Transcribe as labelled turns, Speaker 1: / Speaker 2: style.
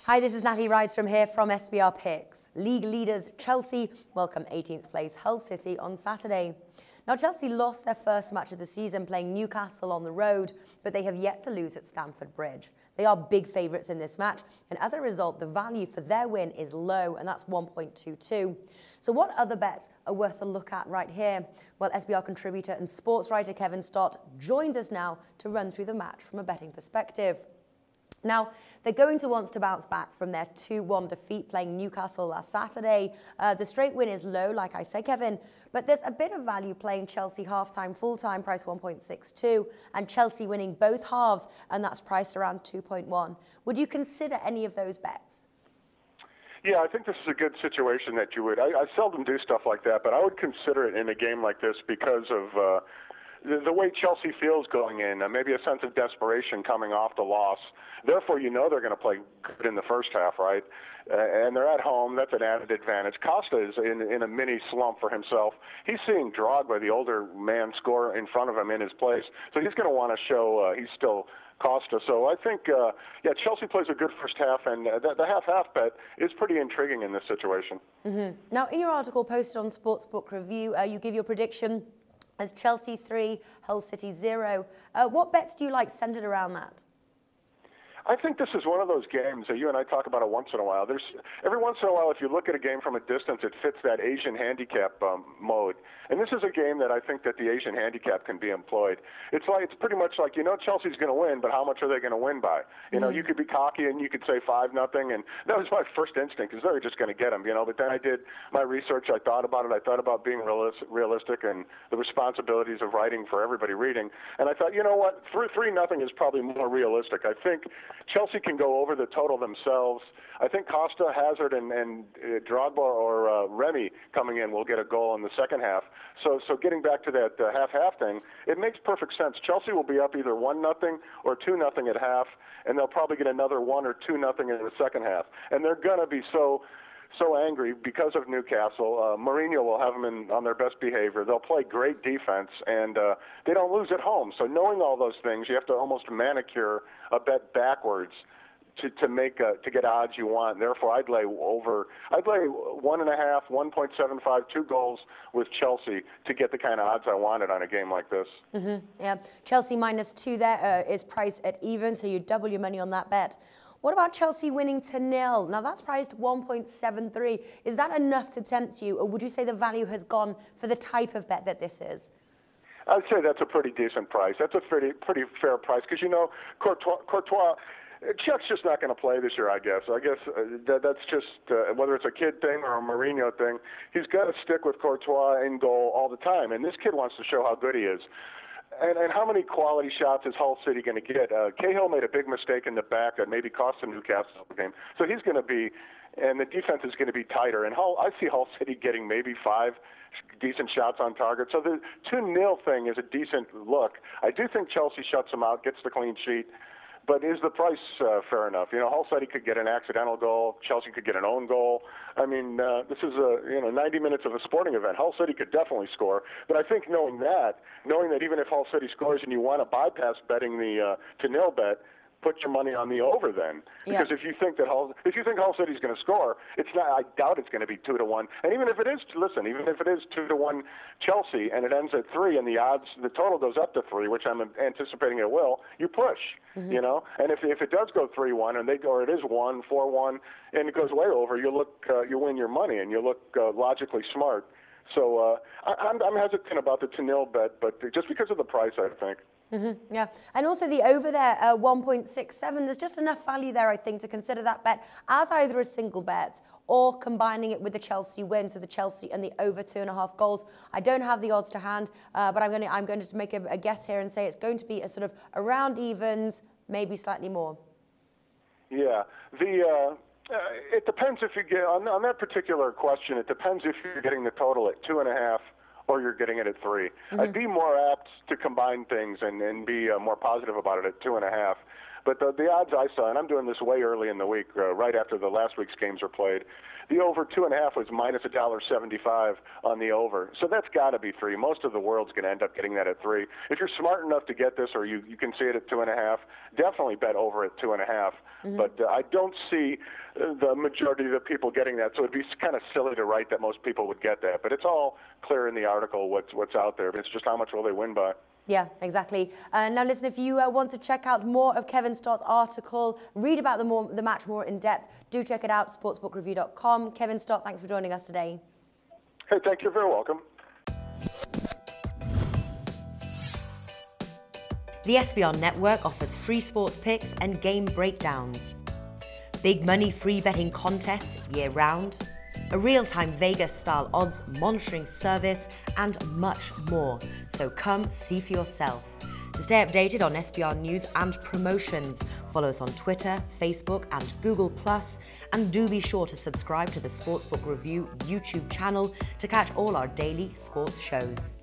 Speaker 1: Hi, this is Natalie Rydstrom here from SBR Picks. League leaders Chelsea welcome 18th place Hull City on Saturday. Now, Chelsea lost their first match of the season playing Newcastle on the road, but they have yet to lose at Stamford Bridge. They are big favourites in this match, and as a result, the value for their win is low, and that's 1.22. So what other bets are worth a look at right here? Well, SBR contributor and sports writer Kevin Stott joins us now to run through the match from a betting perspective. Now, they're going to want to bounce back from their 2-1 defeat playing Newcastle last Saturday. The straight win is low, like I say, Kevin, but there's a bit of value playing Chelsea half-time, full-time, price 1.62, and Chelsea winning both halves, and that's priced around 2.1. Would you consider any of those bets?
Speaker 2: Yeah, I think this is a good situation that you would. I seldom do stuff like that, but I would consider it in a game like this because of the way Chelsea feels going in, maybe a sense of desperation coming off the loss. Therefore, you know they're going to play good in the first half, right? And they're at home. That's an added advantage. Costa is in a mini slump for himself. He's seeing Drogba, the older man, score in front of him in his place. So he's going to want to show he's still Costa. So I think, yeah, Chelsea plays a good first half, and the half-half bet is pretty intriguing in this situation.
Speaker 1: Now, in your article posted on SportsBook Review, you give your prediction as Chelsea 3, Hull City 0. What bets do you like centered around that?
Speaker 2: I think this is one of those games that you and I talk about it once in a while. Every once in a while, if you look at a game from a distance, it fits that Asian handicap mode. And this is a game that I think that the Asian handicap can be employed. It's pretty much like, you know, Chelsea's going to win, but how much are they going to win by? You know, you could be cocky and you could say 5-0, and that was my first instinct, is they're just going to get them, you know. But then I did my research. I thought about it. I thought about being realistic and the responsibilities of writing for everybody reading. And I thought, you know what, 3-0 is probably more realistic. I think Chelsea can go over the total themselves. I think Costa, Hazard, and Drogba or Remy coming in will get a goal in the second half. So getting back to that half-half thing, it makes perfect sense. Chelsea will be up either 1-0 or 2-0 at half, and they'll probably get another 1 or 2-0 in the second half. And they're going to be so angry because of Newcastle. Mourinho will have them on their best behavior. They'll play great defense, and they don't lose at home. So knowing all those things, you have to almost manicure a bet backwards to get odds you want. Therefore, I'd lay 1.5, 1.75, 2 goals with Chelsea to get the kind of odds I wanted on a game like this.
Speaker 1: Yeah, Chelsea -2 there is priced at even, so you double your money on that bet. What about Chelsea winning to 0? Now that's priced 1.73. Is that enough to tempt you, or would you say the value has gone for the type of bet that this is?
Speaker 2: I'd say that's a pretty decent price. That's a pretty fair price because, you know, Courtois, Czech's just not going to play this year, I guess. That's just, whether it's a kid thing or a Mourinho thing, he's got to stick with Courtois in goal all the time. And this kid wants to show how good he is. And how many quality shots is Hull City going to get? Cahill made a big mistake in the back that maybe cost the Newcastle game. So he's going to be, and the defense is going to be tighter. And I see Hull City getting maybe 5 decent shots on target. So the 2-0 thing is a decent look. I do think Chelsea shuts them out, gets the clean sheet. But is the price fair enough? You know, Hull City could get an accidental goal. Chelsea could get an own goal. I mean, this is 90 minutes of a sporting event. Hull City could definitely score. But I think knowing that even if Hull City scores and you want to bypass betting the 2-0 bet, put your money on the over then. Because if you think Hull City's going to score, it's not. I doubt it's going to be 2-1. And even if it is, even if it is 2-1 Chelsea and it ends at 3 and the total goes up to 3, which I'm anticipating it will, you push. You know, and if it does go 3-1 or it is 4-1 and it goes way over, you win your money and you look logically smart. So I'm hesitant about the 2-0 bet, but just because of the price, I think.
Speaker 1: Yeah, and also the over there, 1.67. There's just enough value there, I think, to consider that bet as either a single bet or combining it with the Chelsea win, so the Chelsea and the over 2.5 goals. I don't have the odds to hand, but I'm going to make a guess here and say it's going to be a sort of around evens, maybe slightly more.
Speaker 2: Yeah, it depends if you get on that particular question. It depends if you're getting the total at 2.5. Or you're getting it at 3. I'd be more apt to combine things and be more positive about it at 2.5. But the odds I saw, and I'm doing this way early in the week, right after the last week's games are played, the over 2.5 was minus $1.75 on the over. So that's got to be 3. Most of the world's going to end up getting that at 3. If you're smart enough to get this, or you can see it at 2.5, definitely bet over at 2.5. But I don't see the majority of the people getting that. So it'd be kind of silly to write that most people would get that. But it's all clear in the article what's out there. It's just how much will they win by.
Speaker 1: Yeah, exactly. Now, listen, if you want to check out more of Kevin Stott's article, read about the match more in depth, do check it out, sportsbookreview.com. Kevin Stott, thanks for joining us today.
Speaker 2: Hey, thank you. You're very welcome.
Speaker 1: The SBR network offers free sports picks and game breakdowns, big money free betting contests year-round, a real-time Vegas-style odds monitoring service, and much more. So come see for yourself. To stay updated on SBR news and promotions, follow us on Twitter, Facebook, and Google+, and do be sure to subscribe to the Sportsbook Review YouTube channel to catch all our daily sports shows.